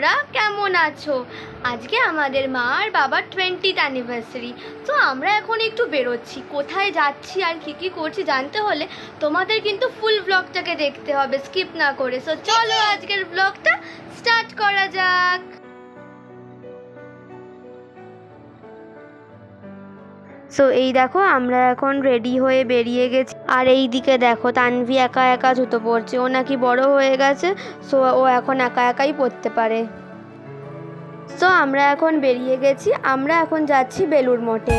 তোমরা কেমন আছো? আজকে আমাদের মা আর বাবার 20th অ্যানিভার্সারি। তো আমরা এখন একটু বেরোচ্ছি, কোথায় যাচ্ছি আর কি কি করছি জানতে হলে তোমাদের কিন্তু ফুল ব্লগটাকে দেখতে হবে, স্কিপ না করে। সো চলো আজকের ব্লগটা স্টার্ট করা যাক। সো এই দেখো আমরা এখন রেডি হয়ে বেরিয়ে গেছি। আর এই দিকে দেখো তানভি একা একা জুতো পরছে, ও নাকি বড় হয়ে গেছে, সো ও এখন একা একাই পরতে পারে। সো আমরা এখন বেরিয়ে গেছি, আমরা এখন যাচ্ছি বেলুড় মঠে।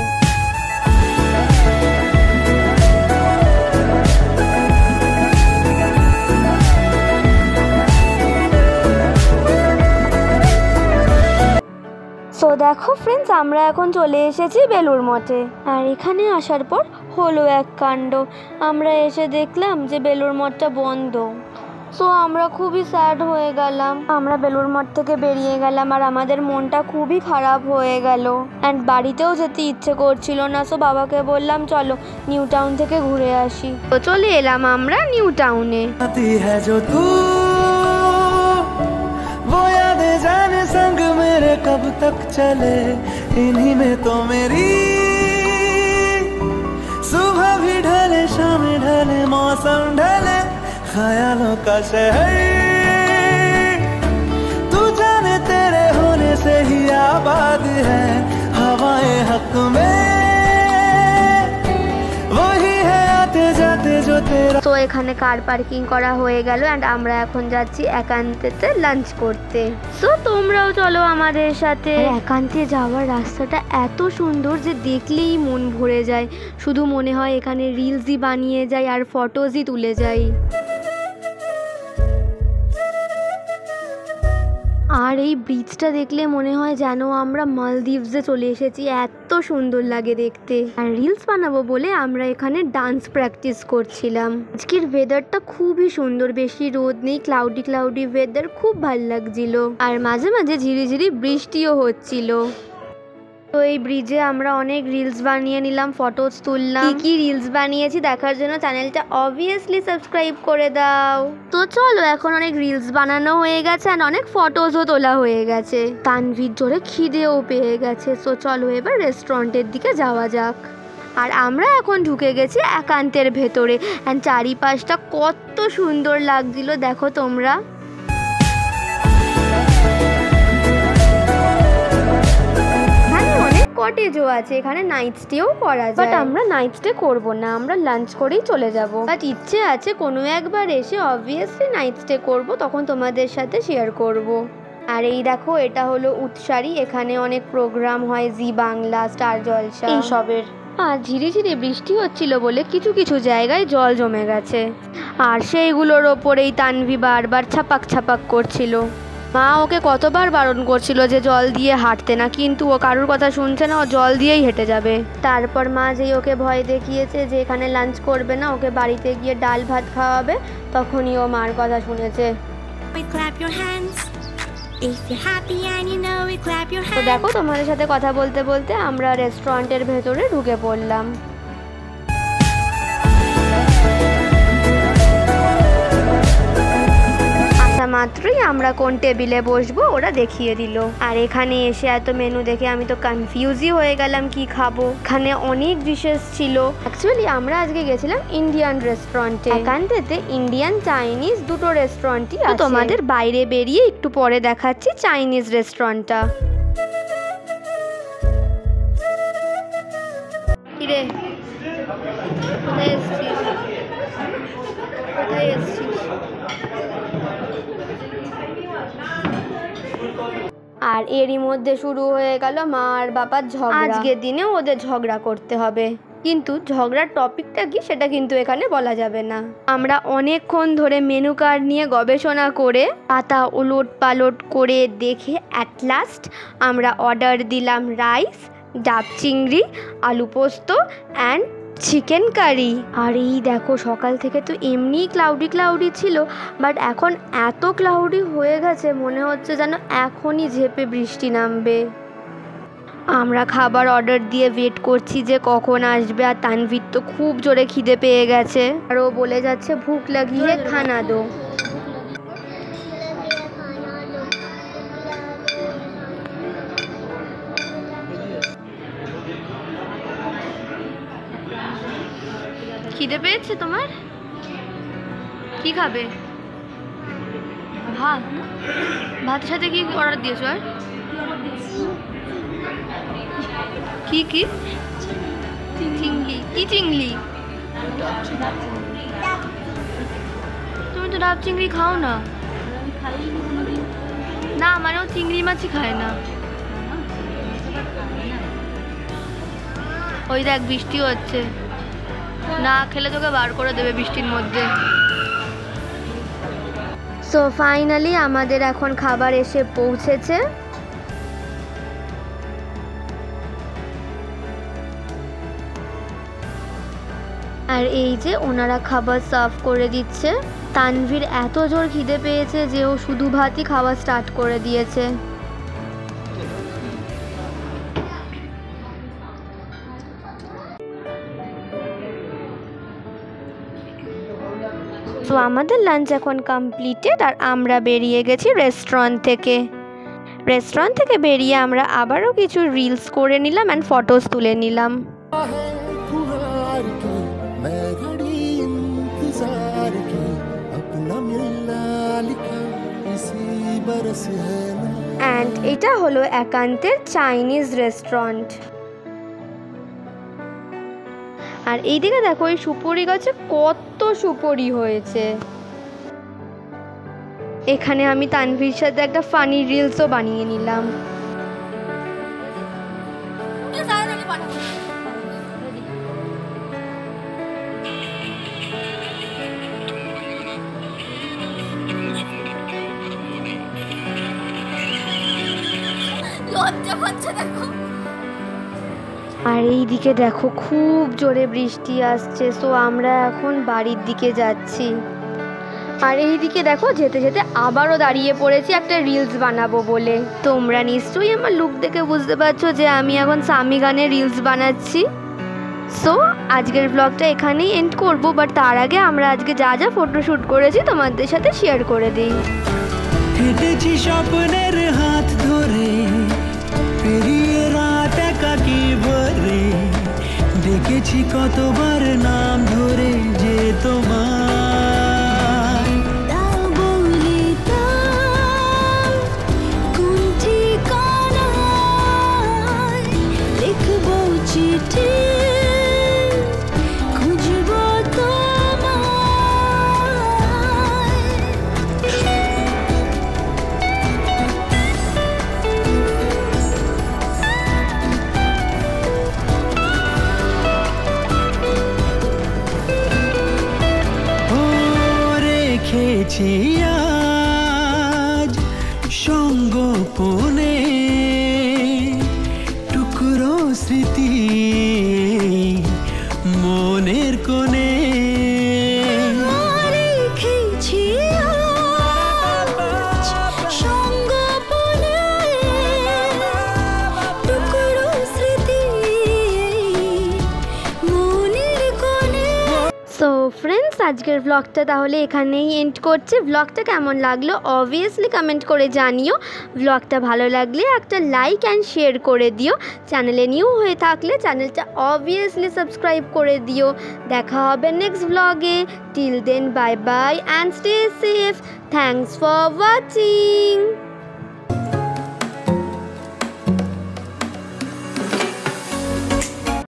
তো দেখো ফ্রেন্ডস, আমরা এখন চলে এসেছি বেলুড় মঠে। আর এখানে আসার পর হলো এক কাণ্ড, আমরা এসে দেখলাম যে বেলুড় মঠটা বন্ধ। সো আমরা খুবই স্যাড হয়ে গেলাম, আমরা বেলুড় মঠ থেকে বেরিয়ে গেলাম আর আমাদের মনটা খুবই খারাপ হয়ে গেল। অ্যান্ড বাড়িতেও যেতে ইচ্ছে করছিল না। সো বাবাকে বললাম চলো নিউ টাউন থেকে ঘুরে আসি। তো চলে এলাম আমরা নিউ টাউনে। जाने संग मेरे कब तक चले, इन्हीं में तो मेरी सुबह भी ढले शाम ढले मौसम ढले, ख्यालों का शहर तू जाने तेरे होने से ही आबाद है, हवाएं हक में वही है आते जाते जो तेरा। তো এখানে কার পার্কিং করা হয়ে গেল অ্যান্ড আমরা এখন যাচ্ছি একান্তেতে লাঞ্চ করতে। সো তোমরাও চলো আমাদের সাথে। একান্তে যাওয়ার রাস্তাটা এত সুন্দর যে দেখলেই মন ভরে যায়, শুধু মনে হয় এখানে রিলসই বানিয়ে যায় আর ফটোজই তুলে যাই। আর এই ব্রিজটা দেখলে মনে হয় যেন আমরা মালদ্বীপসে চলে এসেছি, এত সুন্দর লাগে দেখতে। আর রিলস বানাবো বলে আমরা এখানে ডান্স প্র্যাকটিস করছিলাম। আজকের ওয়েদারটা খুবই সুন্দর, বেশি রোদ নেই, ক্লাউডি ক্লাউডি ওয়েদার, খুব ভালো লাগছিল। আর মাঝে মাঝে ঝিরিঝিরি বৃষ্টিও হচ্ছিল। তো এই ব্রিজে আমরা অনেক রিলস বানিয়ে নিলাম, ফটোজ তুললাম। কি রিলস বানিয়েছি দেখার জন্য চ্যানেলটা অবভিয়াসলি সাবস্ক্রাইব করে দাও। তো চলো এখন অনেক রিলস বানানো হয়ে গেছে আর অনেক ফটোজও তোলা হয়ে গেছে। তানভীর জোরে খিদেও পেয়ে গেছে। তো চলো এবার রেস্টুরেন্টের দিকে যাওয়া যাক। আর আমরা এখন ঢুকে গেছি একান্তের ভেতরে। অ্যান্ড চারিপাশটা কত সুন্দর লাগছিল দেখো তোমরা। কটেজও আছে, এখানে নাইট স্টেও করা যায়, বাট আমরা নাইট স্টে করবো না, আমরা লাঞ্চ করেই চলে যাব। বাট ইচ্ছে আছে কোনো একবার এসে অবভিয়াসলি নাইট স্টে করবো, তখন তোমাদের সাথে শেয়ার করব। আর এই দেখো এটা হলো উৎসারী, এখানে অনেক প্রোগ্রাম হয়, জি বাংলা, স্টার জলসা এইসবের। আর ঝিরিঝিরি বৃষ্টি হচ্ছিল বলে কিছু কিছু জায়গায় জল জমে গেছে, আর সেইগুলোর ওপরেই তানভি বারবার ছাপাক ছাপাক করছিল। মা ওকে কতবার বারণ করছিল যে জল দিয়ে হাঁটতে না, কিন্তু ও কারোর কথা শুনছে না, ও জল দিয়েই হেঁটে যাবে। তারপর মা যেই ওকে ভয় দেখিয়েছে যে এখানে লাঞ্চ করবে না, ওকে বাড়িতে গিয়ে ডাল ভাত খাওয়াবে, তখনই ও মার কথা শুনেছে। তো দেখো তোমাদের সাথে কথা বলতে বলতে আমরা রেস্টুরেন্টের ভেতরে ঢুকে পড়লাম। মাত্রই আমরা কোন টেবিলে বসবো ওরা দেখিয়ে দিল। আর এখানে এসে এত মেনু দেখে আমি তো কনফিউজই হয়ে গেলাম কি খাবো। এখানে অনেক ডিশেস ছিল। অ্যাকচুয়ালি আমরা আজকে গেছিলাম ইন্ডিয়ান রেস্টুরেন্টে। একান্তেতে ইন্ডিয়ান চাইনিজ দুটো রেস্টুরেন্টই আছে। তোমাদের বাইরে বেরিয়ে একটু পরে দেখাচ্ছি চাইনিজ রেস্টুরেন্টটা। কিরে কোথায় এসছিস? কোথায় এসছিস? আর এরই মধ্যে শুরু হয়ে গেল মা আর বাবার ঝগড়া। আজকের দিনে ওদের ঝগড়া করতে হবে, কিন্তু ঝগড়ার টপিকটা কি সেটা কিন্তু এখানে বলা যাবে না। আমরা অনেকক্ষণ ধরে মেনু কার্ড নিয়ে গবেষণা করে পাতা ওলট পালট করে দেখে অ্যাট লাস্ট আমরা অর্ডার দিলাম রাইস, ডাব চিংড়ি, আলু পোস্ত অ্যান্ড চিকেন কারি। আর এই দেখো সকাল থেকে তো এমনিই ক্লাউডি ক্লাউডি ছিল, বাট এখন এত ক্লাউডি হয়ে গেছে মনে হচ্ছে যেন এখনই ঝেঁপে বৃষ্টি নামবে। আমরা খাবার অর্ডার দিয়ে ওয়েট করছি যে কখন আসবে। আর তানভীর তো খুব জোরে খিদে পেয়ে গেছে আর ও বলে যাচ্ছে ভুক লাগিয়ে খানা দো। খিদে পেয়েছে তোমার? কি খাবে? ভাত? ভাতের সাথে কি অর্ডার দিয়েছো? আর কি কি? চিংড়ি? কি চিংড়ি? তুমি তো ডাব চিংড়ি খাও না। না মানে ও চিংড়ি মাছই খায় না। ওই দেখ বৃষ্টি হচ্ছে, না খেলে তোকে বার করে দেবে বৃষ্টির মধ্যে। সো ফাইনালি আমাদের এখন খাবার এসে পৌঁছেছে। আর এই যে ওনারা খাবার সার্ভ করে দিচ্ছে। তানভীর এত জোর খিদে পেয়েছে যে ও শুধু ভাতই খাওয়া স্টার্ট করে দিয়েছে। তো আমাদের লাঞ্চ এখন কমপ্লিটেড আর আমরা বেরিয়ে গেছি রেস্টুরেন্ট থেকে। রেস্টুরেন্ট থেকে বেরিয়ে আমরা আবারও কিছু রিলস করে নিলাম অ্যান্ড ফটোস তুলে নিলাম। অ্যান্ড এটা হলো একান্তের চাইনিজ রেস্টুরেন্ট। আর এইদিকে দেখো এই সুপুরি গাছে কত সুপুরি হয়েছে। এখানে আমি তানভীর সাথে একটা ফানি রিলসও বানিয়ে নিলাম। লজ্জা পাচ্ছে দেখো। আর এইদিকে দেখো খুব জোরে বৃষ্টি আসছে। সো আমরা এখন বাড়ির দিকে যাচ্ছি। আর এইদিকে দেখো যেতে যেতে আবারও দাঁড়িয়ে পড়েছি একটা রিলস বানাবো বলে। তোমরা নিশ্চয়ই আমার লুক দেখে বুঝতে পারছো যে আমি এখন সামি গানের রিলস বানাচ্ছি। সো আজকের ব্লগটা এখানেই এন্ড করবো, বাট তার আগে আমরা আজকে যা যা ফটোশ্যুট করেছি তোমাদের সাথে শেয়ার করে দিই। হেঁটেছি স্বপ্নের হাত ধরে, পেরিয়ে রাত একাকি ভরে, দেখেছি কতবার নাম ধরে যে তোমার। তাও বলি তাও কোন ঠিকানায় লিখবো চিঠি, খুঁজবো রেখেছি আজ সঙ্গোপনে টুকরো স্মৃতি মনের কোণে। রেখেছি আজ সঙ্গোপনে টুকরো স্মৃতি মনের কোণে। সো ফ্রেন্ডস আজকের ব্লগটা তাহলে এখানেই এন্ড করছি। ব্লগটা কেমন লাগলো অবভিয়াসলি কমেন্ট করে জানিও। ব্লগটা ভালো লাগলে একটা লাইক অ্যান্ড শেয়ার করে দিও। চ্যানেলে নিউ হয়ে থাকলে চ্যানেলটা অবভিয়াসলি সাবস্ক্রাইব করে দিও। দেখা হবে next blog. Till then bye bye and stay safe. Thanks for watching.